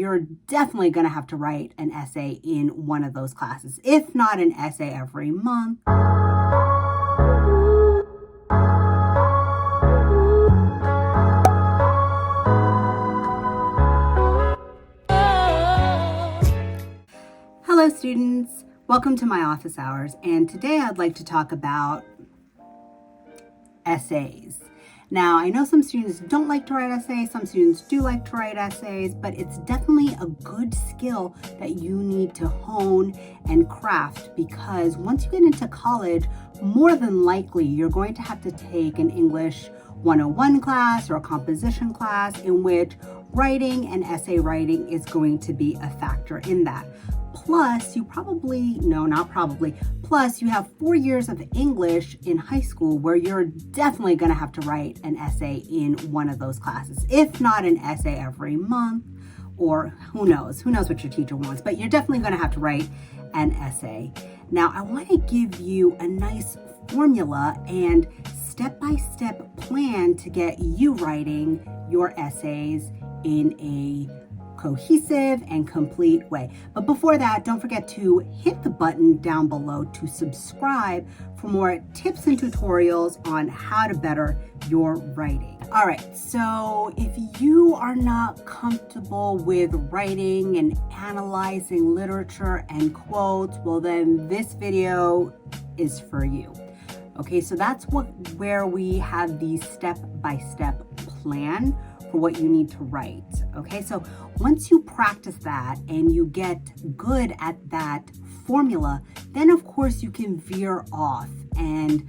You're definitely going to have to write an essay in one of those classes, if not an essay every month. Hello students, welcome to my office hours, and today I'd like to talk about essays. Now, I know some students don't like to write essays, some students do like to write essays, but it's definitely a good skill that you need to hone and craft, because once you get into college, more than likely you're going to have to take an English 101 class or a composition class in which writing and essay writing is going to be a factor in that. Plus, you have 4 years of English in high school where you're definitely going to have to write an essay in one of those classes, if not an essay every month, or who knows what your teacher wants, but you're definitely going to have to write an essay. Now, I want to give you a nice formula and step-by-step plan to get you writing your essays in a cohesive and complete way. But before that, don't forget to hit the button down below to subscribe for more tips and tutorials on how to better your writing. All right, so if you are not comfortable with writing and analyzing literature and quotes, well then this video is for you. Okay, so that's where we have the step-by-step plan for what you need to write. Okay, so once you practice that and you get good at that formula, then of course you can veer off and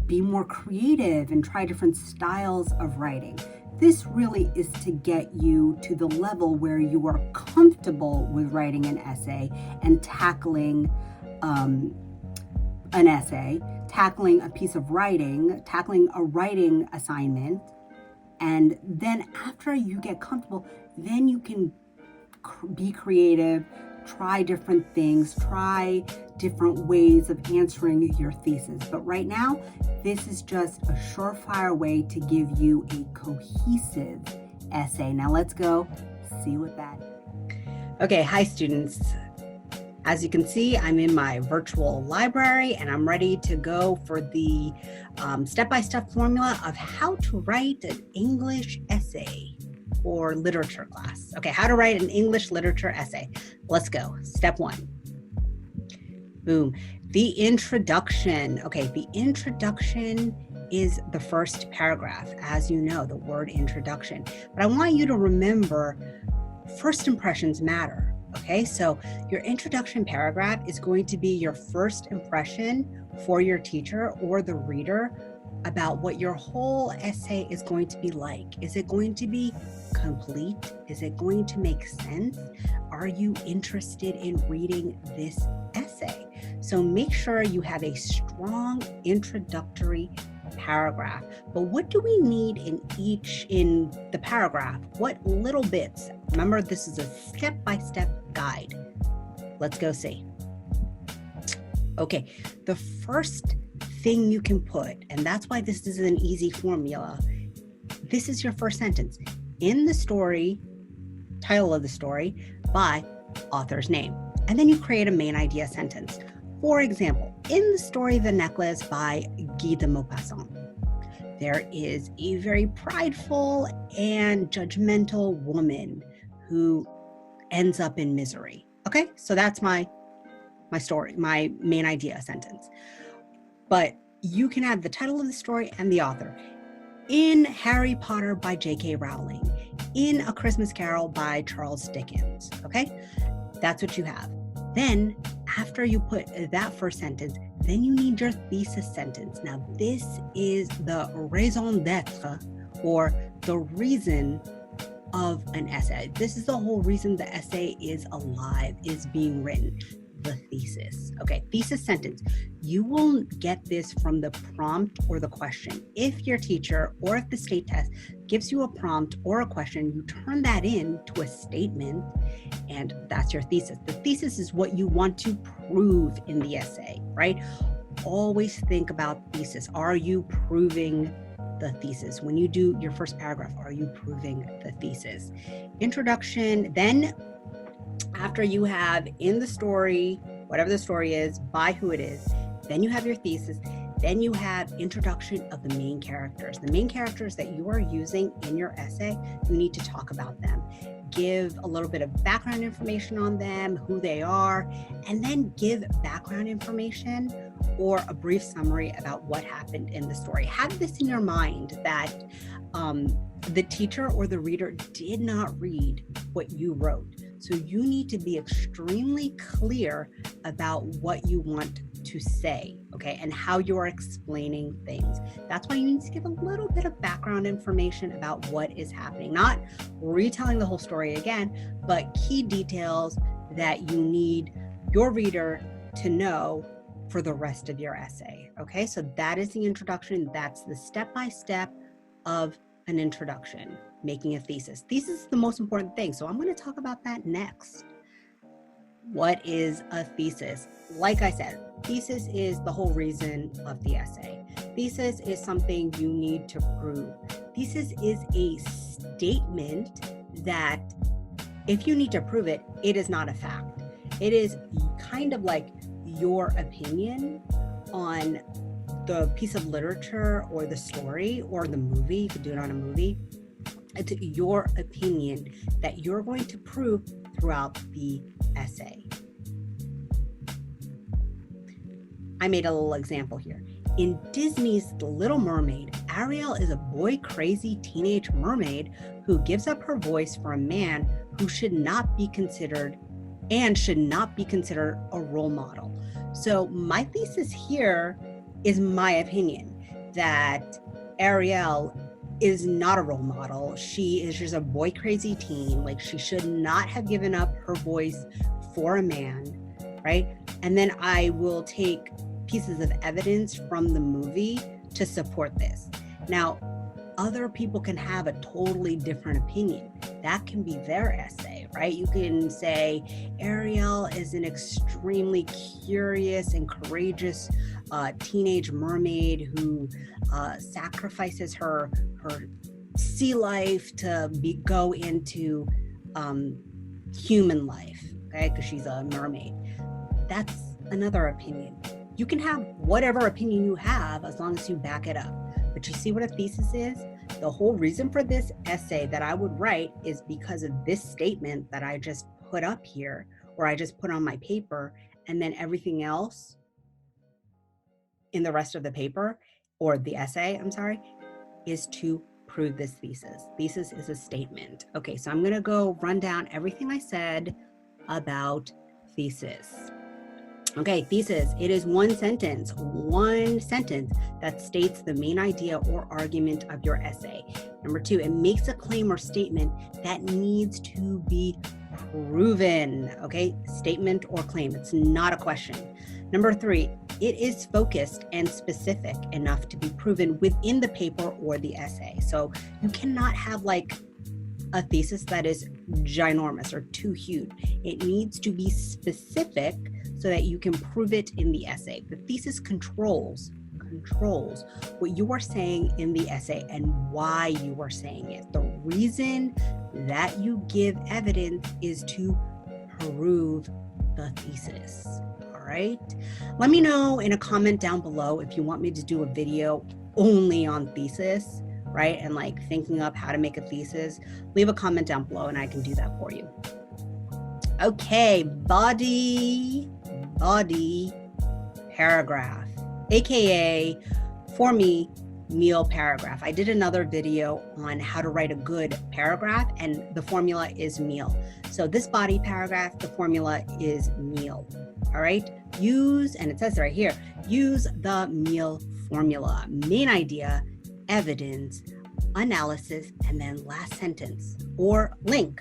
be more creative and try different styles of writing. This really is to get you to the level where you are comfortable with writing an essay and tackling an essay, tackling a piece of writing, tackling a writing assignment. And then after you get comfortable, then you can be creative, try different things, try different ways of answering your thesis. But right now, this is just a surefire way to give you a cohesive essay. Now let's go see what that is. Okay, hi students. As you can see, I'm in my virtual library and I'm ready to go for the step-by-step formula of how to write an English essay or literature class. Okay, how to write an English literature essay. Let's go. Step 1. Boom. The introduction. Okay, the introduction is the first paragraph, as you know, the word introduction. But I want you to remember, first impressions matter. Okay, so your introduction paragraph is going to be your first impression for your teacher or the reader about what your whole essay is going to be like. Is it going to be complete? Is it going to make sense? Are you interested in reading this essay? So make sure you have a strong introductory paragraph. But what do we need in the paragraph? What little bits? Remember, this is a step-by-step guide. Let's go see. Okay, the first thing you can put, and that's why this is an easy formula, this is your first sentence. In the story, title of the story, by author's name. And then you create a main idea sentence. For example, in the story The Necklace by Guy de Maupassant, there is a very prideful and judgmental woman who ends up in misery. Okay, so that's my story, my main idea sentence. But you can add the title of the story and the author. In Harry Potter by J.K. Rowling, in A Christmas Carol by Charles Dickens. Okay, that's what you have. Then after you put that first sentence, then you need your thesis sentence. Now this is the raison d'etre, or the reason of an essay. This is the whole reason the essay is alive, is being written. The thesis. Okay, thesis sentence. You will get this from the prompt or the question. If your teacher or if the state test gives you a prompt or a question, you turn that into a statement, and that's your thesis. The thesis is what you want to prove in the essay, right? Always think about thesis. Are you proving the thesis? When you do your first paragraph, are you proving the thesis? Introduction, then After you have in the story, whatever the story is, by who it is, then you have your thesis, then you have introduction of the main characters. The main characters that you are using in your essay, you need to talk about them. Give a little bit of background information on them, who they are, and then give background information or a brief summary about what happened in the story. Have this in your mind that the teacher or the reader did not read what you wrote. So you need to be extremely clear about what you want to say, okay, and how you are explaining things. That's why you need to give a little bit of background information about what is happening, not retelling the whole story again, but key details that you need your reader to know for the rest of your essay, okay? So that is the introduction. That's the step-by-step of an introduction, making a thesis. Thesis is the most important thing. So I'm going to talk about that next. What is a thesis? Like I said, thesis is the whole reason of the essay. Thesis is something you need to prove. Thesis is a statement that if you need to prove it, it is not a fact. It is kind of like your opinion on the piece of literature or the story or the movie. You could do it on a movie. It's your opinion that you're going to prove throughout the essay. I made a little example here. In Disney's The Little Mermaid, Ariel is a boy-crazy teenage mermaid who gives up her voice for a man who should not be considered a role model. So my thesis here is my opinion that Ariel is not a role model. She is just a boy crazy teen. Like, she should not have given up her voice for a man, right? And then I will take pieces of evidence from the movie to support this. Now, other people can have a totally different opinion. That can be their essay, right? You can say Ariel is an extremely curious and courageous teenage mermaid who sacrifices her sea life to go into human life, okay? Because she's a mermaid. That's another opinion. You can have whatever opinion you have as long as you back it up. But you see what a thesis is? The whole reason for this essay that I would write is because of this statement that I just put up here, or I just put on my paper, and then everything else in the rest of the paper, or the essay, I'm sorry, is to prove this thesis. Thesis is a statement. Okay, so I'm gonna go run down everything I said about thesis. Okay, thesis, it is one sentence that states the main idea or argument of your essay. Number 2, it makes a claim or statement that needs to be proven. Okay, statement or claim, it's not a question. Number 3, it is focused and specific enough to be proven within the paper or the essay. So you cannot have like a thesis that is ginormous or too huge. It needs to be specific so that you can prove it in the essay. The thesis controls what you are saying in the essay and why you are saying it. The reason that you give evidence is to prove the thesis. All right. Let me know in a comment down below if you want me to do a video only on thesis, right? And like thinking up how to make a thesis. Leave a comment down below and I can do that for you. Okay, body paragraph, AKA for me, meal paragraph. I did another video on how to write a good paragraph and the formula is meal. So this body paragraph, the formula is meal. All right, use, and it says right here, use the meal formula. Main idea, evidence, analysis, and then last sentence or link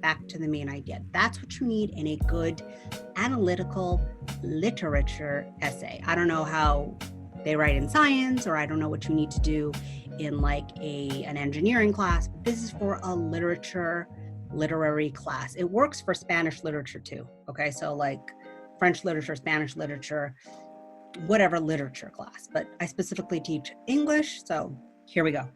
back to the main idea. That's what you need in a good analytical literature essay. I don't know how they write in science, or I don't know what you need to do in like an engineering class, but this is for a literary class. It works for Spanish literature too. Okay, so like French literature, Spanish literature, whatever literature class, but I specifically teach English, so here we go.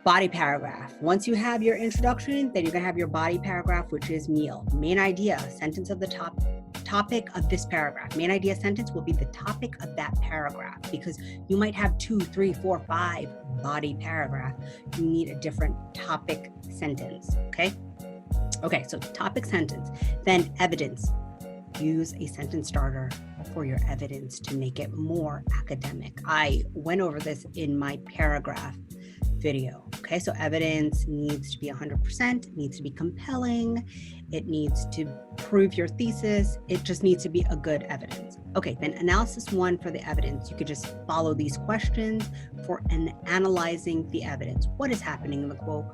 Body paragraph. Once you have your introduction, then you're going to have your body paragraph, which is meal. Main idea, sentence of the topic of this paragraph. Main idea sentence will be the topic of that paragraph, because you might have 2, 3, 4, 5 body paragraph. You need a different topic sentence, okay? Okay, so topic sentence. Then evidence. Use a sentence starter for your evidence to make it more academic. I went over this in my paragraph video. Okay, so evidence needs to be 100%, needs to be compelling, it needs to prove your thesis, it just needs to be a good evidence. Okay, then analysis 1 for the evidence, you could just follow these questions for analyzing the evidence. What is happening in the quote?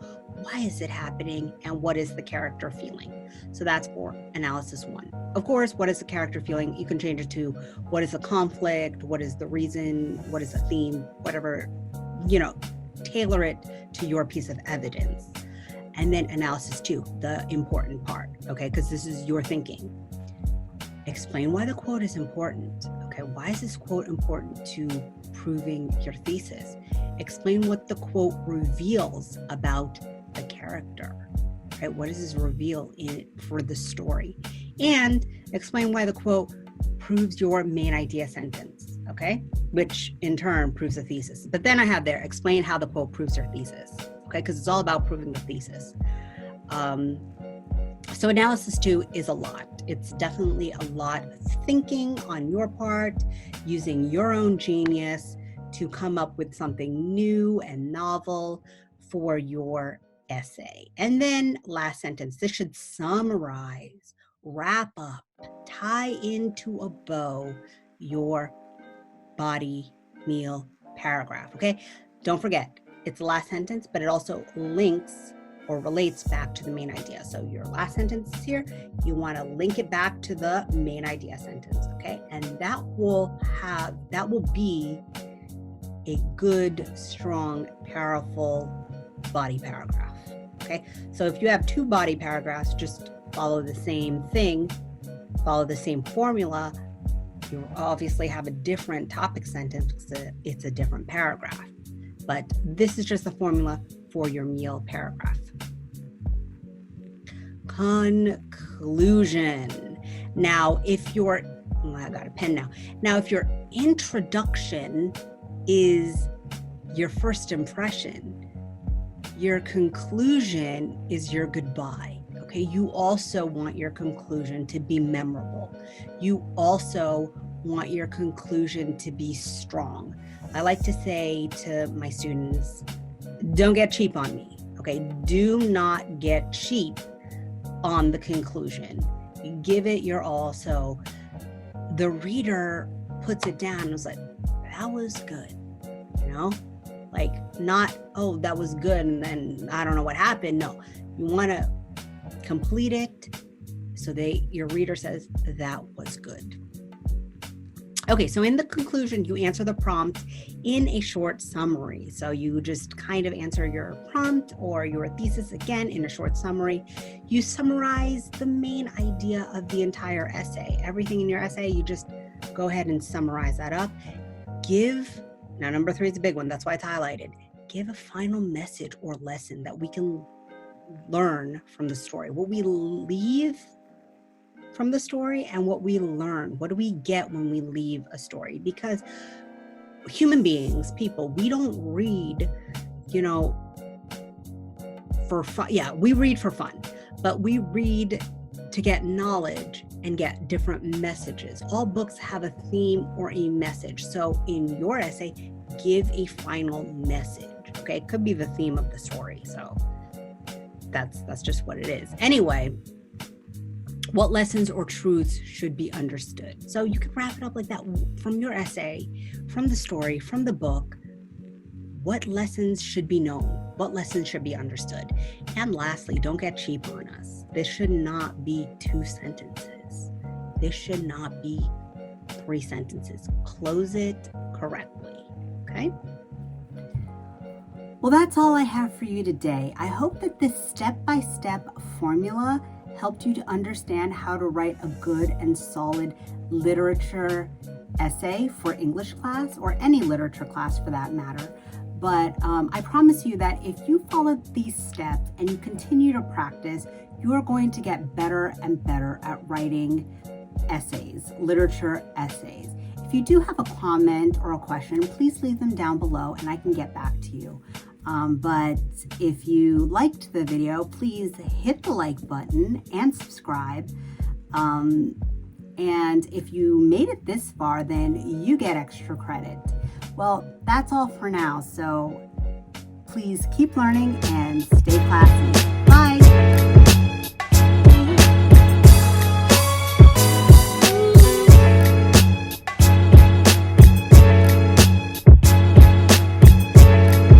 Why is it happening? And what is the character feeling? So that's for analysis 1. Of course, what is the character feeling? You can change it to what is the conflict, what is the reason, what is the theme, whatever, tailor it to your piece of evidence. And then analysis 2, the important part, okay, because this is your thinking. Explain why the quote is important. Okay, why is this quote important to proving your thesis? Explain what the quote reveals about the character. Right? What does this reveal for the story? And explain why the quote proves your main idea sentence, okay? Which in turn proves a thesis. But then I have there, explain how the quote proves your thesis, okay? Because it's all about proving the thesis. So analysis 2 is a lot. It's definitely a lot of thinking on your part, using your own genius to come up with something new and novel for your essay. And then last sentence, this should summarize, wrap up, tie into a bow your body meal paragraph, okay? Don't forget, it's the last sentence, but it also links or relates back to the main idea. So your last sentence is here, you want to link it back to the main idea sentence, okay? And that will be a good, strong, powerful body paragraph, okay? So if you have 2 body paragraphs, just follow the same thing, follow the same formula, you obviously have a different topic sentence because it's a different paragraph. But this is just the formula for your meal paragraph. Conclusion. Now, I got a pen now. Now, if your introduction is your first impression, your conclusion is your goodbye. Okay, you also want your conclusion to be memorable. You also want your conclusion to be strong. I like to say to my students, don't get cheap on me. Okay, do not get cheap on the conclusion. Give it your all so the reader puts it down and was like, that was good, like not, oh, that was good and then I don't know what happened. No, you want to complete it so your reader says that was good. Okay, so in the conclusion, you answer the prompt in a short summary. So you just kind of answer your prompt or your thesis again in a short summary. You summarize the main idea of the entire essay. Everything in your essay, you just go ahead and summarize that up. Now number 3 is a big one, that's why it's highlighted. Give a final message or lesson that we can learn from the story. What we leave from the story and what we learn. What do we get when we leave a story? Because human beings, people, we don't read, for fun. Yeah, we read for fun, but we read to get knowledge and get different messages. All books have a theme or a message. So in your essay, give a final message. Okay, it could be the theme of the story. So that's just what it is. Anyway, what lessons or truths should be understood? So you can wrap it up like that from your essay, from the story, from the book. What lessons should be known? What lessons should be understood? And lastly, don't get cheap on us. This should not be 2 sentences. This should not be 3 sentences. Close it correctly, okay? Well, that's all I have for you today. I hope that this step-by-step formula helped you to understand how to write a good and solid literature essay for English class or any literature class for that matter. But I promise you that if you follow these steps and you continue to practice, you are going to get better and better at writing essays, literature essays. If you do have a comment or a question, please leave them down below and I can get back to you. But if you liked the video, please hit the like button and subscribe. And if you made it this far, then you get extra credit. Well, that's all for now. So please keep learning and stay classy.